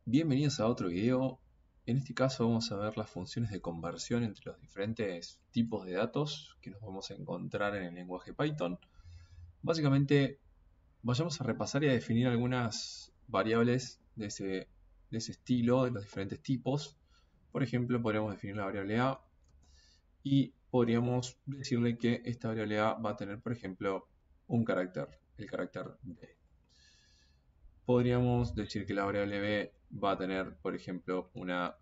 Bienvenidos a otro video. En este caso vamos a ver las funciones de conversión entre los diferentes tipos de datos que nos vamos a encontrar en el lenguaje Python. Básicamente vayamos a repasar y a definir algunas variables de ese estilo, de los diferentes tipos. Por ejemplo, podríamos definir la variable A y podríamos decirle que esta variable A va a tener, por ejemplo, un carácter, el carácter B. Podríamos decir que la variable B va a tener, por ejemplo, una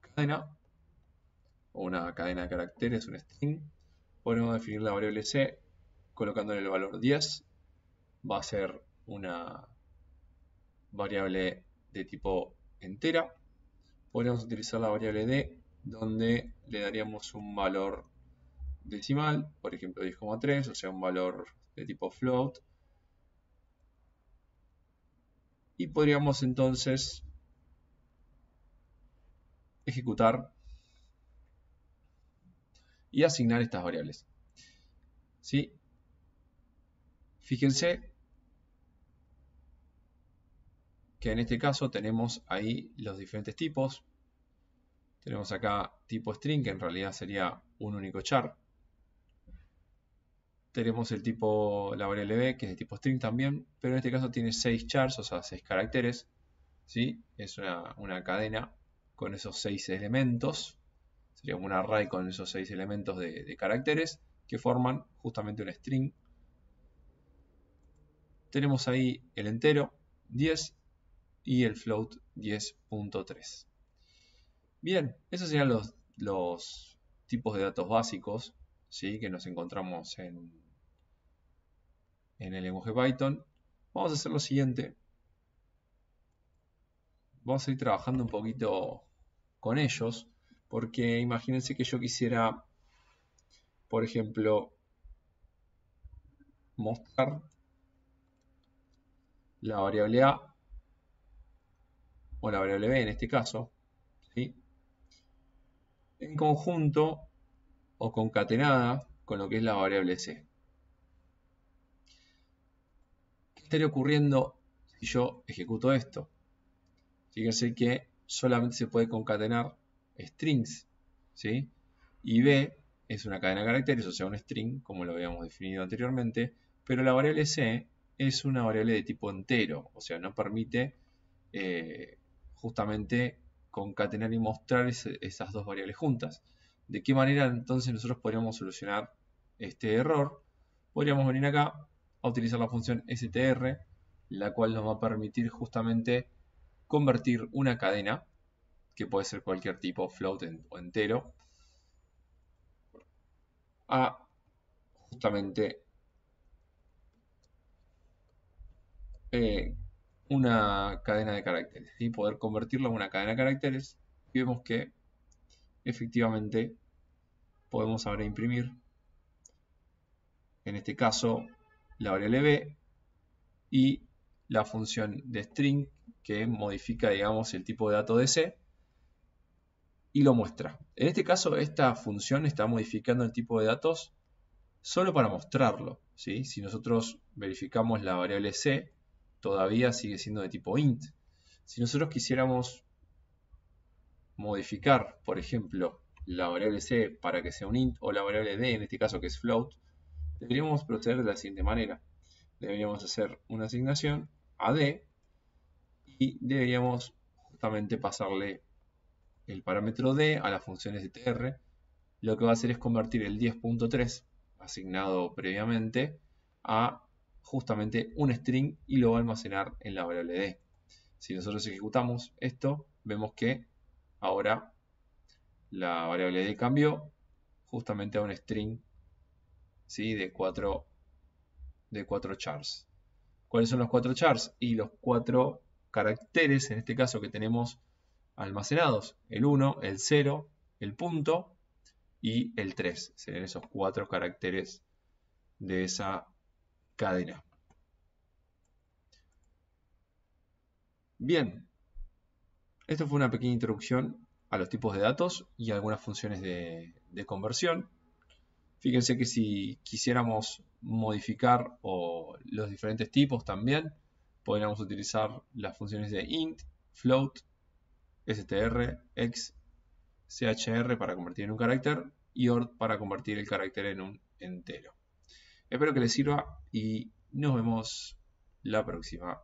cadena o una cadena de caracteres, un string. Podemos definir la variable C colocándole el valor 10. Va a ser una variable de tipo entera. Podríamos utilizar la variable D donde le daríamos un valor decimal, por ejemplo 10,3, o sea un valor de tipo float. Y podríamos entonces ejecutar y asignar estas variables. ¿Sí? Fíjense que en este caso tenemos ahí los diferentes tipos. Tenemos acá tipo string, que en realidad sería un único char. Tenemos el tipo, la variable b, que es de tipo string también, pero en este caso tiene 6 chars, o sea, 6 caracteres. ¿Sí? Es una cadena con esos 6 elementos. Sería un array con esos 6 elementos de caracteres que forman justamente un string. Tenemos ahí el entero, 10, y el float, 10.3. Bien, esos serían los tipos de datos básicos, ¿sí?, que nos encontramos en el lenguaje Python. Vamos a hacer lo siguiente. Vamos a ir trabajando un poquito con ellos, porque imagínense que yo quisiera, por ejemplo, mostrar la variable A o la variable B en este caso, ¿sí?, en conjunto o concatenada con lo que es la variable C. ¿Qué estaría ocurriendo si yo ejecuto esto? Fíjense que solamente se puede concatenar strings, ¿sí? Y B es una cadena de caracteres, o sea, un string, como lo habíamos definido anteriormente, pero la variable C es una variable de tipo entero, o sea, no permite justamente concatenar y mostrar esas dos variables juntas. ¿De qué manera entonces nosotros podríamos solucionar este error? Podríamos venir acá a utilizar la función str, la cual nos va a permitir justamente convertir una cadena, que puede ser cualquier tipo, float o entero, a justamente una cadena de caracteres, y poder convertirlo a una cadena de caracteres. Y vemos que efectivamente podemos ahora imprimir, en este caso, la variable b y la función de string que modifica, digamos, el tipo de dato de C y lo muestra. En este caso, esta función está modificando el tipo de datos solo para mostrarlo, ¿sí? Si nosotros verificamos la variable C, todavía sigue siendo de tipo int. Si nosotros quisiéramos modificar, por ejemplo, la variable C para que sea un int, o la variable D, en este caso que es float, deberíamos proceder de la siguiente manera. Deberíamos hacer una asignación a D y deberíamos justamente pasarle el parámetro D a la función str. Lo que va a hacer es convertir el 10.3 asignado previamente a justamente un string y lo va a almacenar en la variable D. Si nosotros ejecutamos esto, vemos que ahora la variable D cambió justamente a un string, ¿sí?, de 4 chars. ¿Cuáles son los 4 chars? Y los 4 caracteres, en este caso, que tenemos almacenados: el 1, el 0, el punto y el 3. Serían esos 4 caracteres de esa cadena. Bien, esto fue una pequeña introducción a los tipos de datos y algunas funciones de conversión. Fíjense que si quisiéramos modificar los diferentes tipos también, podríamos utilizar las funciones de int, float, str, x, chr para convertir en un carácter y ord para convertir el carácter en un entero. Espero que les sirva y nos vemos la próxima.